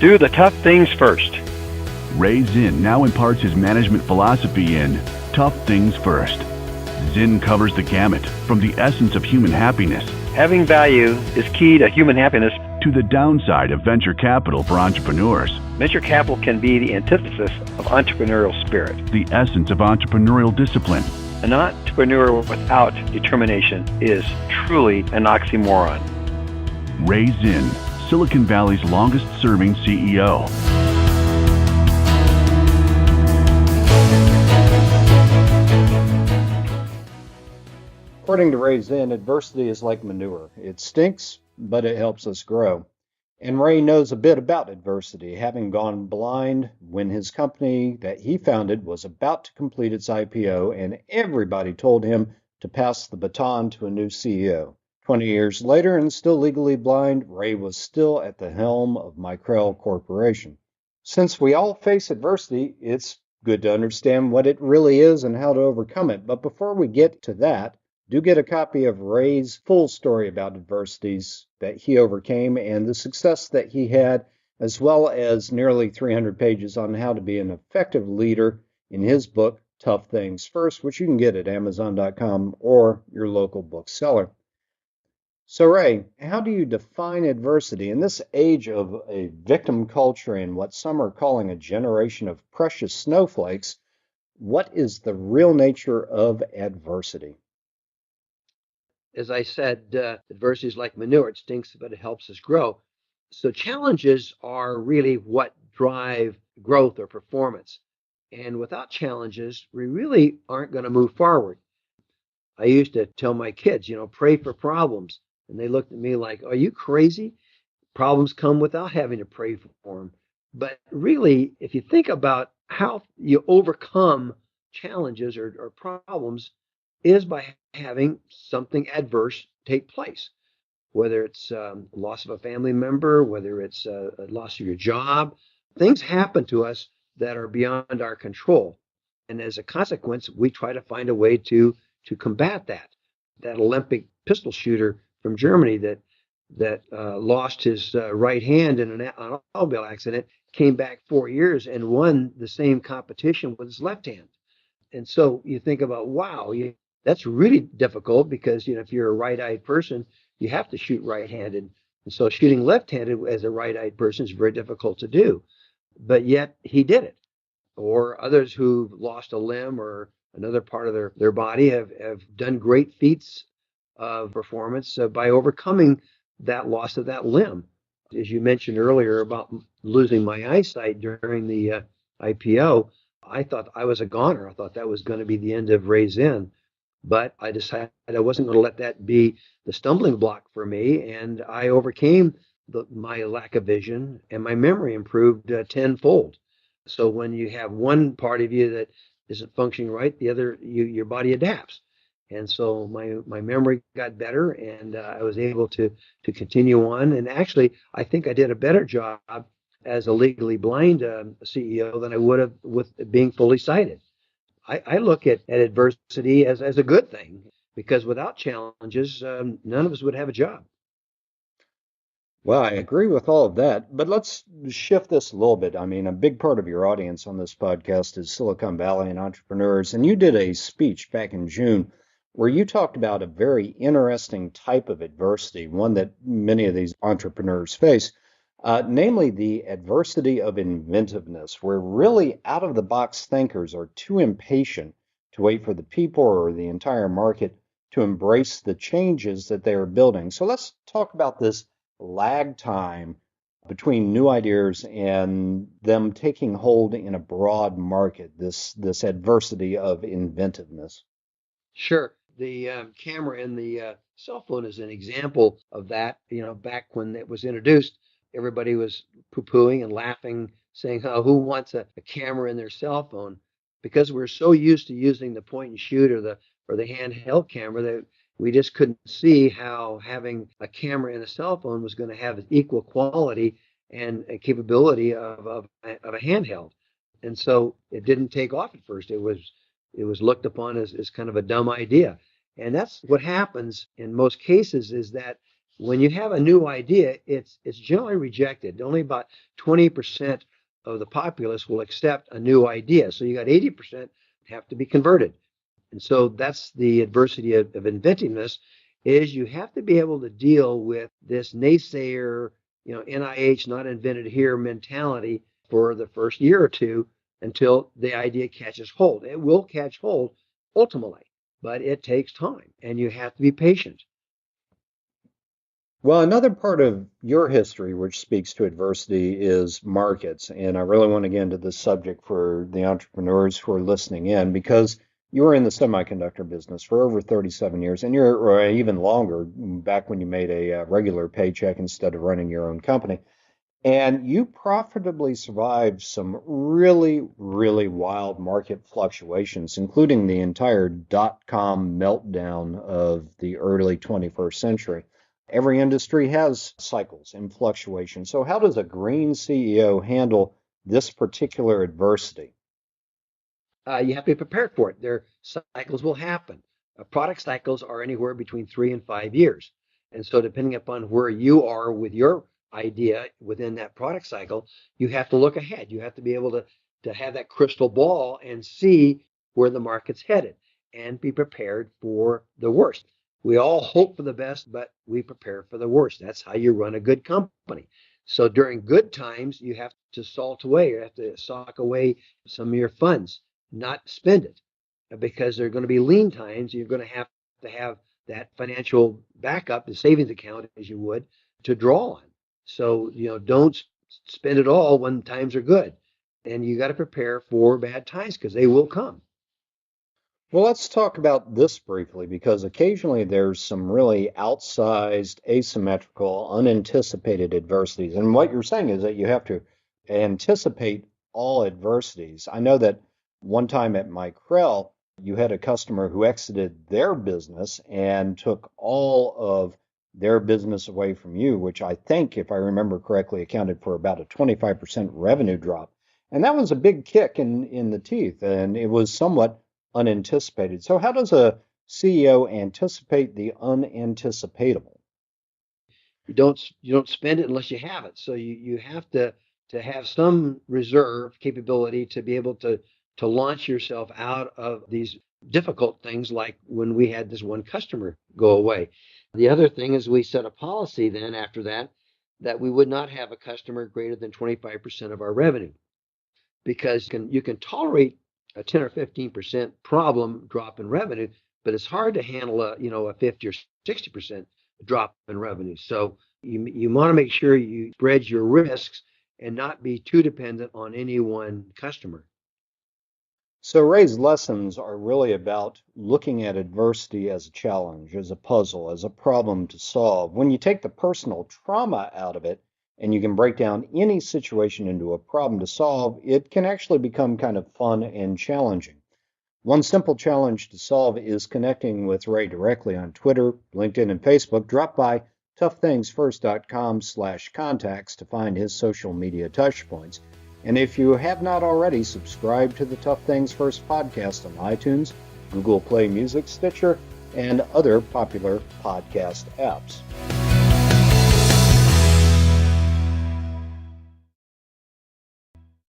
Do the tough things first. Ray Zinn now imparts his management philosophy in Tough Things First. Zinn covers the gamut from the essence of human happiness Having value is key to human happiness. to the downside of venture capital for entrepreneurs, Venture capital can be the antithesis of entrepreneurial spirit. the essence of entrepreneurial discipline. An entrepreneur without determination is truly an oxymoron. Ray Zinn, Silicon Valley's longest-serving CEO. According to Ray Zinn, adversity is like manure. It stinks, but it helps us grow. And Ray knows a bit about adversity, having gone blind when his company that he founded was about to complete its IPO, and everybody told him to pass the baton to a new CEO. 20 years later, and still legally blind, Ray was still at the helm of Micrel Corporation. Since we all face adversity, it's good to understand what it really is and how to overcome it. But before we get to that, do get a copy of Ray's full story about adversities that he overcame and the success that he had, as well as nearly 300 pages on how to be an effective leader in his book, Tough Things First, which you can get at Amazon.com or your local bookseller. So, Ray, how do you define adversity in this age of a victim culture and what some are calling a generation of precious snowflakes? What is the real nature of adversity? As I said, adversity is like manure. It stinks, but it helps us grow. So challenges are really what drive growth or performance. And without challenges, we really aren't going to move forward. I used to tell my kids, pray for problems. And they looked at me like, are you crazy? Problems come without having to pray for them. But really, if you think about how you overcome challenges or problems, is by having something adverse take place, whether it's loss of a family member, whether it's a loss of your job. Things happen to us that are beyond our control. And as a consequence, we try to find a way to combat that. That Olympic pistol shooter from Germany that lost his right hand in an automobile accident came back 4 years and won the same competition with his left hand. And so you think about, wow, that's really difficult because, if you're a right-eyed person, you have to shoot right-handed. And so shooting left-handed as a right-eyed person is very difficult to do. But yet he did it. Or others who've lost a limb or another part of their body have done great feats of performance by overcoming that loss of that limb. As you mentioned earlier about losing my eyesight during the IPO, I thought I was a goner. I thought that was going to be the end of Ray Zinn. But I decided I wasn't going to let that be the stumbling block for me, and I overcame my lack of vision, and my memory improved tenfold. So when you have one part of you that isn't functioning right, the other, your body adapts. And so my memory got better, and I was able to continue on. And actually, I think I did a better job as a legally blind CEO than I would have with being fully sighted. I look at adversity as a good thing, because without challenges, none of us would have a job. Well, I agree with all of that, but let's shift this a little bit. I mean, a big part of your audience on this podcast is Silicon Valley and entrepreneurs, and you did a speech back in June where you talked about a very interesting type of adversity, one that many of these entrepreneurs face, namely the adversity of inventiveness, where really out-of-the-box thinkers are too impatient to wait for the people or the entire market to embrace the changes that they are building. So let's talk about this lag time between new ideas and them taking hold in a broad market, this adversity of inventiveness. Sure. The camera in the cell phone is an example of that. Back when it was introduced, everybody was poo-pooing and laughing, saying, oh, who wants a camera in their cell phone? Because we're so used to using the point and shoot or the handheld camera that we just couldn't see how having a camera in a cell phone was going to have equal quality and a capability of a handheld. And so it didn't take off at first. It was looked upon as kind of a dumb idea. And that's what happens in most cases, is that When you have a new idea, it's generally rejected. Only about 20% of the populace will accept a new idea. So you got 80% have to be converted. And so that's the adversity of inventiveness, is you have to be able to deal with this naysayer, NIH not invented here mentality for the first year or two until the idea catches hold. It will catch hold ultimately, but it takes time and you have to be patient. Well, another part of your history which speaks to adversity is markets. And I really want to get into this subject for the entrepreneurs who are listening in, because you were in the semiconductor business for over 37 years, and or even longer, back when you made a regular paycheck instead of running your own company. And you profitably survived some really, really wild market fluctuations, including the entire dot-com meltdown of the early 21st century. Every industry has cycles and fluctuations. So how does a green CEO handle this particular adversity? You have to be prepared for it. Their cycles will happen. Product cycles are anywhere between 3 and 5 years. And so depending upon where you are with your idea within that product cycle, you have to look ahead. You have to be able to have that crystal ball and see where the market's headed and be prepared for the worst. We all hope for the best, but we prepare for the worst. That's how you run a good company. So during good times, you have to salt away. You have to sock away some of your funds, not spend it, because there are going to be lean times. You're going to have that financial backup, the savings account, as you would, to draw on. So, don't spend it all when times are good. And you got to prepare for bad times because they will come. Well, let's talk about this briefly, because occasionally there's some really outsized, asymmetrical, unanticipated adversities. And what you're saying is that you have to anticipate all adversities. I know that one time at Micrel, you had a customer who exited their business and took all of their business away from you, which I think, if I remember correctly, accounted for about a 25% revenue drop. And that was a big kick in the teeth, and it was somewhat unanticipated. So how does a CEO anticipate the unanticipatable? You don't spend it unless you have it. So you have to have some reserve capability to be able to launch yourself out of these difficult things, like when we had this one customer go away. The other thing is we set a policy then after that we would not have a customer greater than 25% of our revenue, because you can tolerate a 10 or 15% problem drop in revenue, but it's hard to handle a 50 or 60% drop in revenue. So you want to make sure you spread your risks and not be too dependent on any one customer. So Ray's lessons are really about looking at adversity as a challenge, as a puzzle, as a problem to solve. When you take the personal trauma out of it and you can break down any situation into a problem to solve, it can actually become kind of fun and challenging. One simple challenge to solve is connecting with Ray directly on Twitter, LinkedIn, and Facebook. Drop by toughthingsfirst.com/contacts to find his social media touchpoints. And if you have not already, subscribe to the Tough Things First podcast on iTunes, Google Play Music, Stitcher, and other popular podcast apps.